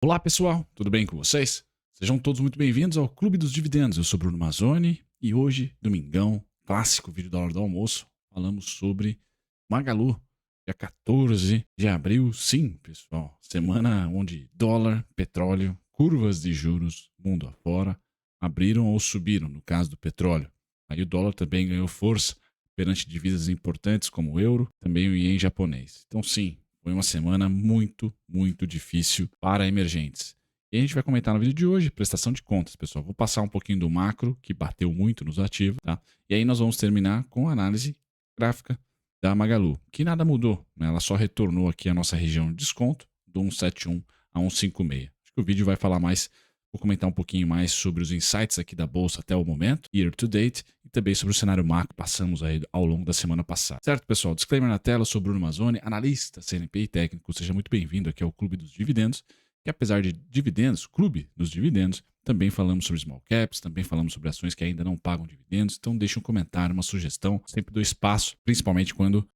Olá pessoal, tudo bem com vocês? Sejam todos muito bem-vindos ao Clube dos Dividendos. Eu sou Bruno Mazzoni e hoje, domingão, clássico vídeo da hora do almoço, falamos sobre Magalu, dia 14 de abril. Sim, pessoal, semana onde dólar, petróleo, curvas de juros, mundo afora, abriram ou subiram, no caso do petróleo. Aí o dólar também ganhou força perante divisas importantes como o euro, também o ien japonês. Então sim, foi uma semana muito difícil para emergentes. E a gente vai comentar no vídeo de hoje prestação de contas, pessoal. Vou passar um pouquinho do macro, que bateu muito nos ativos, tá? E aí nós vamos terminar com a análise gráfica da Magalu, que nada mudou, né? Ela só retornou aqui à nossa região de desconto, do 171 a 156. Acho que o vídeo vai falar mais, vou comentar um pouquinho mais sobre os insights aqui da bolsa até o momento, year to date, e também sobre o cenário macro que passamos aí ao longo da semana passada. Certo, pessoal? Disclaimer na tela, eu sou Bruno Mazzoni, analista, CNP e técnico. Seja muito bem-vindo aqui ao Clube dos Dividendos, que apesar de dividendos, Clube dos Dividendos, também falamos sobre small caps, também falamos sobre ações que ainda não pagam dividendos. Então deixe um comentário, uma sugestão, sempre dou espaço, principalmente quando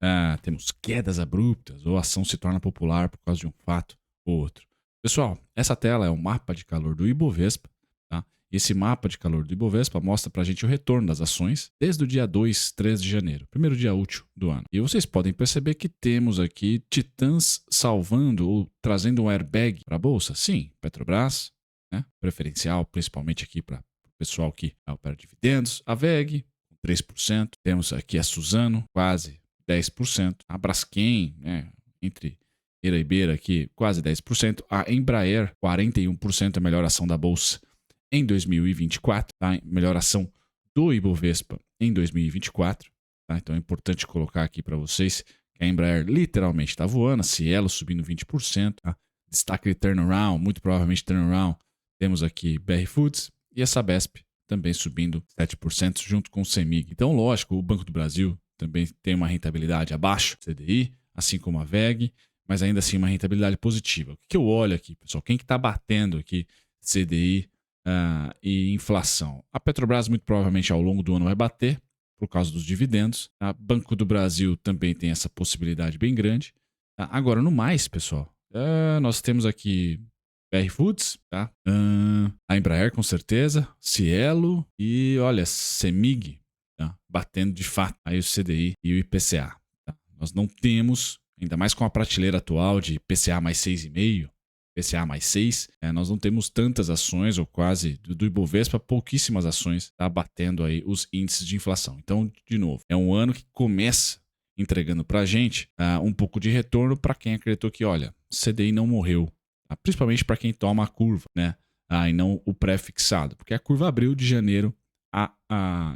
temos quedas abruptas ou a ação se torna popular por causa de um fato ou outro. Pessoal, essa tela é um mapa de calor do Ibovespa, tá? Esse mapa de calor do Ibovespa mostra para a gente o retorno das ações desde o dia 2, 3 de janeiro, primeiro dia útil do ano. E vocês podem perceber que temos aqui titãs salvando ou trazendo um airbag para a bolsa. Sim, Petrobras, né? Preferencial, principalmente aqui para o pessoal que opera dividendos. A VEG, 3%. Temos aqui a Suzano, quase 10%. A Braskem, né? Entre Beira e Beira aqui, quase 10%. A Embraer, 41%, a melhor ação da bolsa em 2024, tá? Melhor ação do Ibovespa em 2024. Tá? Então é importante colocar aqui para vocês que a Embraer literalmente está voando, a Cielo subindo 20%. Tá? Destaque de turnaround, muito provavelmente turnaround. Temos aqui BR Foods e a Sabesp também subindo 7% junto com o CEMIG. Então, lógico, o Banco do Brasil também tem uma rentabilidade abaixo do CDI, assim como a VEG, mas ainda assim uma rentabilidade positiva. O que eu olho aqui, pessoal? Quem que está batendo aqui CDI e inflação? A Petrobras muito provavelmente ao longo do ano vai bater por causa dos dividendos. A Banco do Brasil também tem essa possibilidade bem grande. Tá? Agora, no mais, pessoal, nós temos aqui BR Foods, tá? A Embraer com certeza, Cielo e olha, CEMIG, tá? Batendo de fato aí o CDI e o IPCA. Tá? Nós não temos, ainda mais com a prateleira atual de IPCA mais 6,5%, IPCA mais 6, nós não temos tantas ações, ou quase, do Ibovespa, pouquíssimas ações tá batendo aí os índices de inflação. Então, de novo, é um ano que começa entregando para a gente um pouco de retorno para quem acreditou que, olha, CDI não morreu, tá? Principalmente para quem toma a curva, né? E não o pré-fixado, porque a curva abriu de janeiro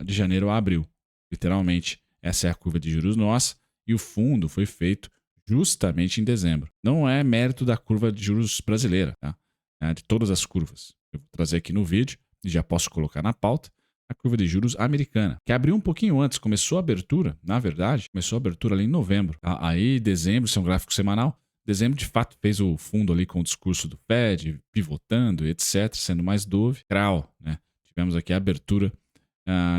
de janeiro a abril. Literalmente, essa é a curva de juros nossa, e o fundo foi feito justamente em dezembro. Não é mérito da curva de juros brasileira, tá? De todas as curvas. Eu vou trazer aqui no vídeo e já posso colocar na pauta a curva de juros americana, que abriu um pouquinho antes, começou a abertura, na verdade, começou a abertura ali em novembro. Aí, dezembro, isso é um gráfico semanal, dezembro de fato fez o fundo ali com o discurso do Fed, pivotando, etc., sendo mais dove. Crau, né? Tivemos aqui a abertura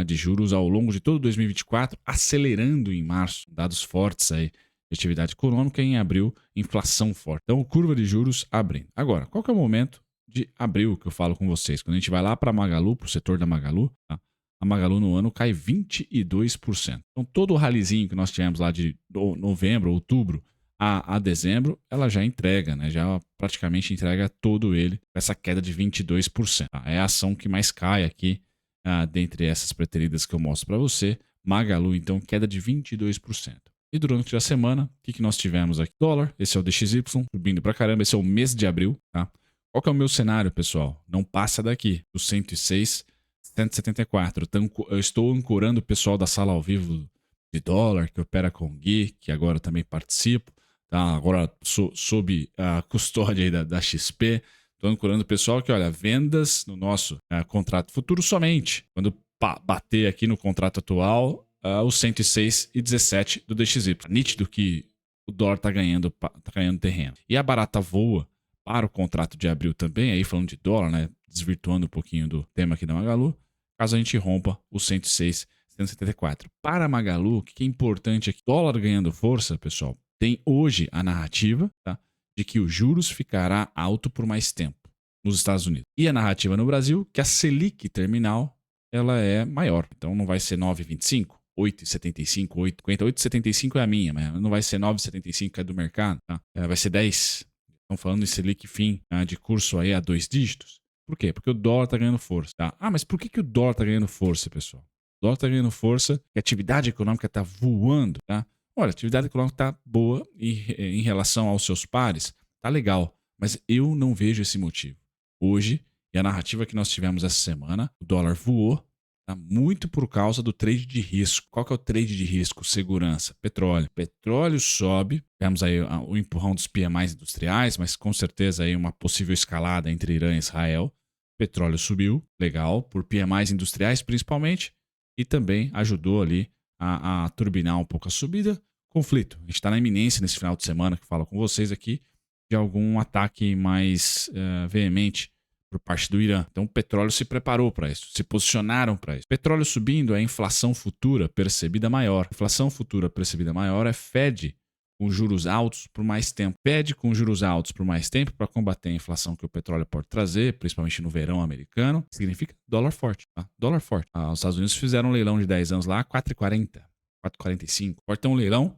de juros ao longo de todo 2024, acelerando em março, dados fortes aí de atividade econômica, em abril, inflação forte. Então, curva de juros abrindo. Agora, qual que é o momento de abril que eu falo com vocês? Quando a gente vai lá para a Magalu, para o setor da Magalu, tá? A Magalu no ano cai 22%. Então, todo o ralizinho que nós tivemos lá de novembro, outubro a dezembro, ela já entrega, né? Já praticamente entrega todo ele com essa queda de 22%. Tá? É a ação que mais cai aqui, dentre essas preteridas que eu mostro para você. Magalu, então, queda de 22%. E durante a semana, o que nós tivemos aqui? Dólar, esse é o DXY, subindo pra caramba, esse é o mês de abril, tá? Qual que é o meu cenário, pessoal? Não passa daqui, do 106, 174. Eu estou ancorando o pessoal da sala ao vivo de dólar, que opera com o Gui, que agora também participo, tá? Agora sob a custódia aí da XP. Estou ancorando o pessoal que, olha, vendas no nosso contrato futuro somente. Quando bater aqui no contrato atual, o 106,17 do DXY. Nítido que o dólar está ganhando terreno. E a barata voa para o contrato de abril também, aí falando de dólar, né? Desvirtuando um pouquinho do tema aqui da Magalu, caso a gente rompa o 106,174. Para a Magalu, o que é importante é que dólar ganhando força, pessoal, tem hoje a narrativa, tá? De que os juros ficará alto por mais tempo. nos Estados Unidos. E a narrativa no Brasil, que a Selic terminal ela é maior. Então não vai ser 9,25, 8,75, 8,50. 8,75 é a minha, mas não vai ser 9,75 que é do mercado. Tá? Vai ser 10. Estão falando em Selic fim de curso aí a 2 dígitos. Por quê? Porque o dólar está ganhando força. Tá? Mas por que o dólar está ganhando força, pessoal? O dólar está ganhando força porque a atividade econômica está voando. Tá? Olha, a atividade econômica está boa em relação aos seus pares. Tá legal. Mas eu não vejo esse motivo. Hoje, e a narrativa que nós tivemos essa semana, o dólar voou, tá? Muito por causa do trade de risco. Qual que é o trade de risco? Segurança, petróleo. Petróleo sobe, temos aí o empurrão dos PMIs industriais, mas com certeza aí uma possível escalada entre Irã e Israel. Petróleo subiu, legal, por PMIs industriais principalmente, e também ajudou ali a turbinar um pouco a subida. Conflito. A gente está na iminência nesse final de semana que falo com vocês aqui de algum ataque mais veemente por parte do Irã. Então o petróleo se preparou para isso, se posicionaram para isso. Petróleo subindo é inflação futura percebida maior. Inflação futura percebida maior é Fed com juros altos por mais tempo. Fed com juros altos por mais tempo para combater a inflação que o petróleo pode trazer, principalmente no verão americano, significa dólar forte. Tá? Dólar forte. Os Estados Unidos fizeram um leilão de 10 anos lá, 4,40, 4,45. Pode ter um leilão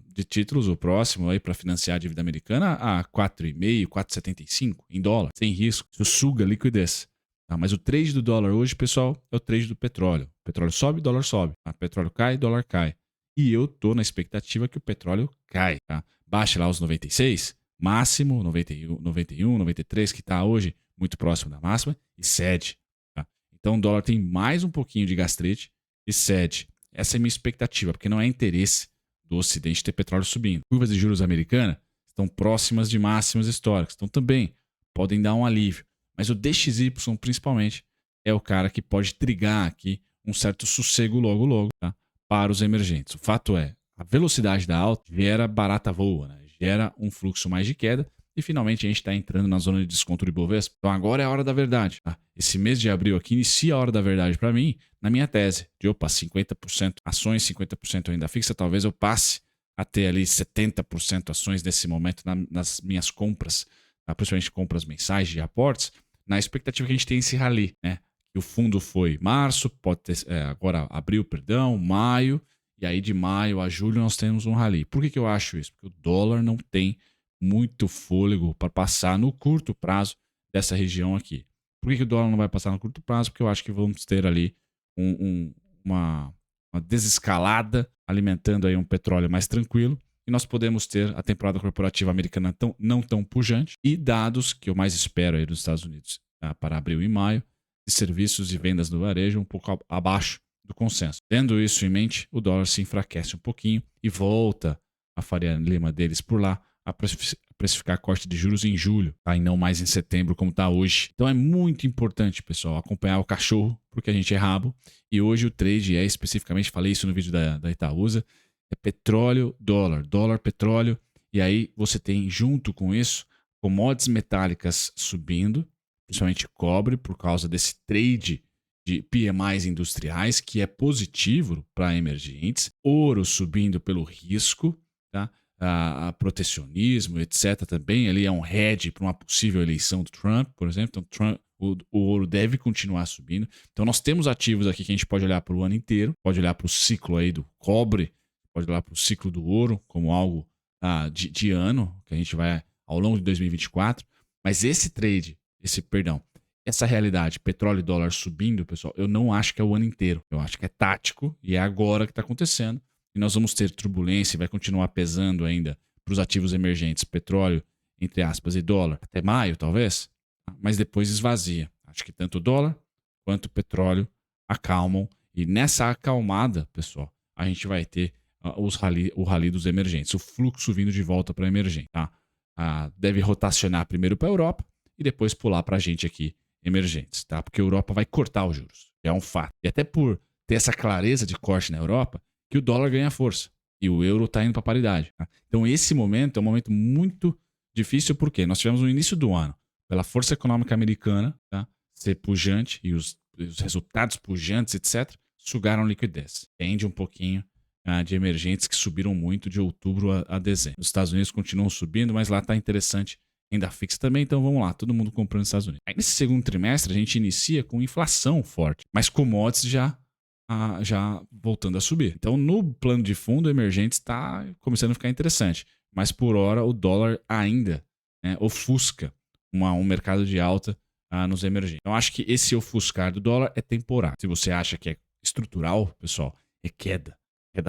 de títulos, o próximo aí para financiar a dívida americana a 4,5, 4,75 em dólar, sem risco. Isso suga liquidez. Tá? Mas o trade do dólar hoje, pessoal, é o trade do petróleo. O petróleo sobe, dólar sobe. Tá? Petróleo cai, dólar cai. E eu tô na expectativa que o petróleo cai. Tá? Baixe lá os 96, máximo 91, 91, 93 que está hoje muito próximo da máxima e cede. Tá? Então o dólar tem mais um pouquinho de gastrite e cede. Essa é a minha expectativa, porque não é interesse do Ocidente ter petróleo subindo. Curvas de juros americanas estão próximas de máximas históricas, então também podem dar um alívio. Mas o DXY, principalmente, é o cara que pode trigar aqui um certo sossego logo, tá? Para os emergentes. O fato é, a velocidade da alta gera barata voa, né? Gera um fluxo mais de queda e finalmente a gente está entrando na zona de desconto do Ibovespa. Então agora é a hora da verdade. Tá? Esse mês de abril aqui inicia a hora da verdade para mim, na minha tese de 50% ações, 50% renda fixa, talvez eu passe a ter ali 70% ações nesse momento nas minhas compras, tá? Principalmente compras mensais de aportes, na expectativa que a gente tem esse rally, né? Que o fundo foi março, pode ter, agora abril, perdão, maio, e aí de maio a julho nós temos um rally. Por que eu acho isso? Porque o dólar não tem muito fôlego para passar no curto prazo dessa região aqui. Por que o dólar não vai passar no curto prazo? Porque eu acho que vamos ter ali uma desescalada alimentando aí um petróleo mais tranquilo e nós podemos ter a temporada corporativa americana não tão pujante e dados que eu mais espero aí dos Estados Unidos, tá? Para abril e maio, de serviços e vendas do varejo um pouco abaixo do consenso. Tendo isso em mente, o dólar se enfraquece um pouquinho e volta a Faria Lima deles por lá a precificar corte de juros em julho, tá? E não mais em setembro como está hoje. Então é muito importante, pessoal, acompanhar o cachorro, porque a gente é rabo. E hoje o trade é especificamente, falei isso no vídeo da Itaúsa, é petróleo, dólar, dólar, petróleo. E aí você tem junto com isso commodities metálicas subindo, principalmente cobre, por causa desse trade de PMIs industriais, que é positivo para emergentes, ouro subindo pelo risco, tá? A protecionismo, etc. também, ali é um hedge para uma possível eleição do Trump, por exemplo. Então, o ouro deve continuar subindo. Então, nós temos ativos aqui que a gente pode olhar para o ano inteiro, pode olhar para o ciclo aí do cobre, pode olhar para o ciclo do ouro como algo de ano, que a gente vai ao longo de 2024. Mas esse trade, essa realidade, petróleo e dólar subindo, pessoal, eu não acho que é o ano inteiro. Eu acho que é tático e é agora que está acontecendo. E nós vamos ter turbulência e vai continuar pesando ainda para os ativos emergentes, petróleo, entre aspas, e dólar, até maio, talvez, mas depois esvazia. Acho que tanto o dólar quanto o petróleo acalmam. E nessa acalmada, pessoal, a gente vai ter o rally dos emergentes, o fluxo vindo de volta para emergente. Tá? Deve rotacionar primeiro para a Europa e depois pular para a gente aqui, emergentes, tá? Porque a Europa vai cortar os juros, é um fato. E até por ter essa clareza de corte na Europa, que o dólar ganha força e o euro está indo para paridade. Tá? Então esse momento é um momento muito difícil porque nós tivemos no início do ano, pela força econômica americana, tá? Ser pujante e os resultados pujantes, etc., sugaram liquidez. Tende um pouquinho de emergentes que subiram muito de outubro a dezembro. Os Estados Unidos continuam subindo, mas lá está interessante renda fixa também, então vamos lá, todo mundo comprando nos Estados Unidos. Aí nesse segundo trimestre a gente inicia com inflação forte, mas commodities já voltando a subir. Então no plano de fundo emergente está começando a ficar interessante, mas por hora o dólar ainda, né, ofusca um mercado de alta nos emergentes. Então acho que esse ofuscar do dólar é temporário. Se você acha que é estrutural, pessoal, é queda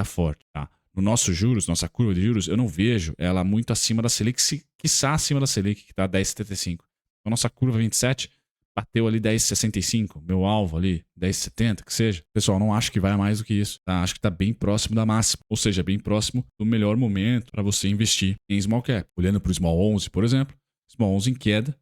forte, tá? No nosso juros, nossa curva de juros, eu não vejo ela muito acima da Selic, quiçá acima da Selic, que está 10,75. Então, nossa curva 27 bateu ali 10,65, meu alvo ali, 10,70, que seja. Pessoal, não acho que vai mais do que isso, tá? Acho que está bem próximo da máxima, ou seja, bem próximo do melhor momento para você investir em small cap. Olhando para o small 11, por exemplo, small 11 em queda,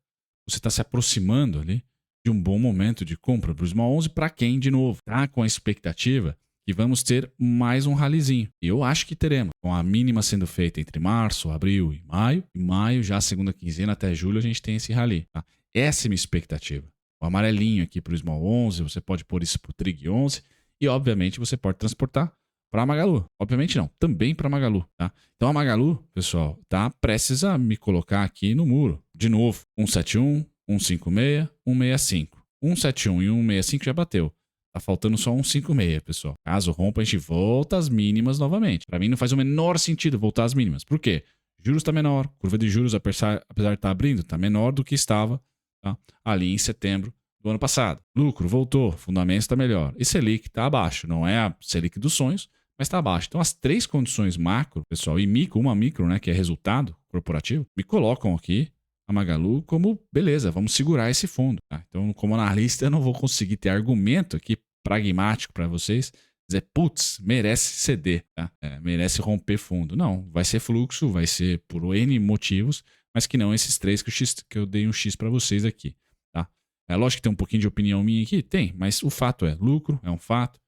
você está se aproximando ali de um bom momento de compra para o small 11, para quem, de novo, tá com a expectativa que vamos ter mais um ralizinho. E eu acho que teremos, com a mínima sendo feita entre março, abril e maio. Em maio, já a segunda quinzena até julho, a gente tem esse rali. Tá? Essa é a minha expectativa. O amarelinho aqui para o Small 11, você pode pôr isso para o Trig 11 e, obviamente, você pode transportar para a Magalu. Obviamente não, também para a Magalu. Tá? Então a Magalu, pessoal, tá prestes a me colocar aqui no muro. De novo, 171, 156, 165. 171 e 165 já bateu. Tá faltando só 156, pessoal. Caso rompa, a gente volta às mínimas novamente. Para mim não faz o menor sentido voltar às mínimas. Por quê? Juros está menor. Curva de juros, apesar de estar abrindo, está menor do que estava, tá? Ali em setembro do ano passado. Lucro voltou. Fundamento está melhor. E Selic está abaixo. Não é a Selic dos sonhos, mas está abaixo. Então as três condições macro, pessoal, e micro, uma micro, né, que é resultado corporativo, me colocam aqui a Magalu como, beleza, vamos segurar esse fundo. Tá? Então, como analista, eu não vou conseguir ter argumento aqui pragmático para vocês, dizer, putz, merece ceder, tá? Merece romper fundo. Não, vai ser fluxo, vai ser por N motivos, mas que não esses três que eu dei um X para vocês aqui. Tá? É lógico que tem um pouquinho de opinião minha aqui, tem, mas o fato é, lucro é um fato,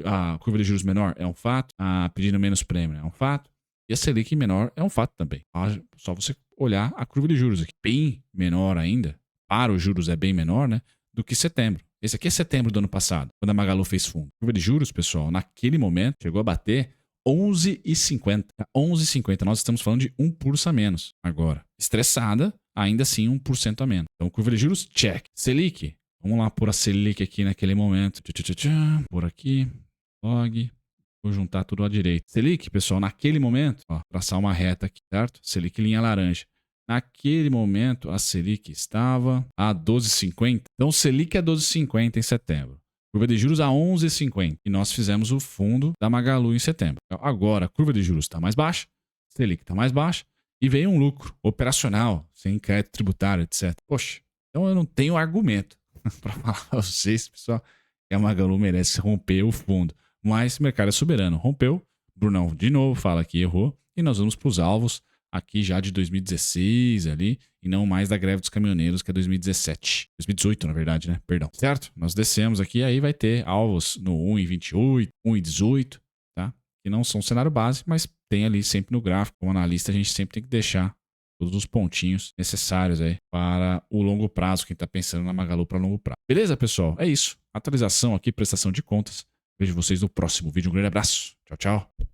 a curva de juros menor é um fato, a pedindo menos prêmio é um fato, e a Selic menor é um fato também. Só você olhar a curva de juros aqui. Bem menor ainda, para os juros é bem menor, né? Do que setembro. Esse aqui é setembro do ano passado, quando a Magalu fez fundo. A curva de juros, pessoal, naquele momento, chegou a bater 11,50. 11,50. Nós estamos falando de 1% a menos agora. Estressada, ainda assim 1% a menos. Então, curva de juros, check. Selic. Vamos lá pôr a Selic aqui naquele momento. Por aqui. Log. Vou juntar tudo à direita. Selic, pessoal, naquele momento, ó, traçar uma reta aqui, certo? Selic linha laranja. Naquele momento, a Selic estava a 12,50. Então, Selic é 12,50 em setembro. Curva de juros a 11,50. E nós fizemos o fundo da Magalu em setembro. Agora, a curva de juros está mais baixa, Selic está mais baixa, e veio um lucro operacional, sem crédito tributário, etc. Poxa, então eu não tenho argumento para falar para vocês, pessoal, que a Magalu merece romper o fundo. Mas o mercado é soberano. Rompeu. Brunão de novo fala que errou. E nós vamos para os alvos aqui já de 2016 ali. E não mais da greve dos caminhoneiros, que é 2017. 2018, na verdade, né? Perdão. Certo? Nós descemos aqui. Aí vai ter alvos no 1,28, 1,18, tá? Que não são cenário base, mas tem ali sempre no gráfico. Como analista, a gente sempre tem que deixar todos os pontinhos necessários aí para o longo prazo. Quem está pensando na Magalu para longo prazo. Beleza, pessoal? É isso. Atualização aqui, prestação de contas. Vejo vocês no próximo vídeo. Um grande abraço. Tchau, tchau.